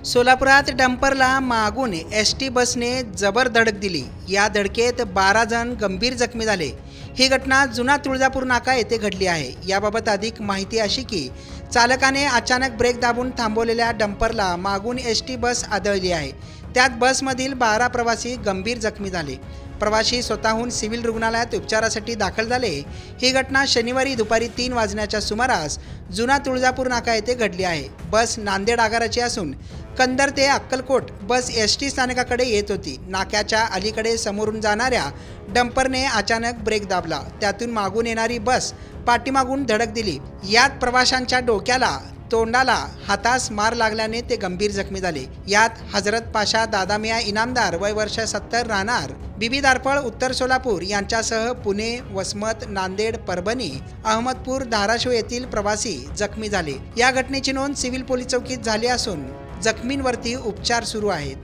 सोलापुरात डंपरला मागून एसटी बसने जबर धडक दिली। या धडकेत 12 जण गंभीर जखमी झाले। ही घटना जुना तुळजापूर नाका येथे घडली आहे। याबाबत अधिक माहिती अशी की चालकाने अचानक ब्रेक दाबून थांबवलेल्या डंपरला मागून एसटी बस आदळली आहे। त्यात बसमधील 12 प्रवासी गंभीर जखमी झाले। प्रवासी स्वतःहून सिव्हिल रुग्णालयात उपचारासाठी दाखल झाले। ही घटना शनिवारी दुपारी 3 वाजण्याच्या सुमारास जुना तुळजापूर नाका येथे घडली आहे। बस नांदेड आगाराची असून कंदर ते अक्कलकोट बस एसटी स्थानकाकडे येत होती। नाक्याच्या अलीकडे समोरून जाणाऱ्या डंपरने अचानक ब्रेक दाबला। त्यातून मागून येणारी बस पाठीमागून धडक दिली। यात प्रवाशांच्या डोक्याला, तोंडाला, हातास मार लागल्याने ते गंभीर जखमी झाले। यात हजरत पाशा दादामिया इनामदार वय वर्ष 70 राहणार बीबी दारफळ उत्तर सोलापूर यांच्यासह पुणे, वसमत, नांदेड, परभणी, अहमदपूर, धाराशिव येथील प्रवासी जखमी झाले। या घटनेची नोंद सिव्हिल पोलीस चौकीत झाली असून जखमींवरती उपचार सुरू आहेत।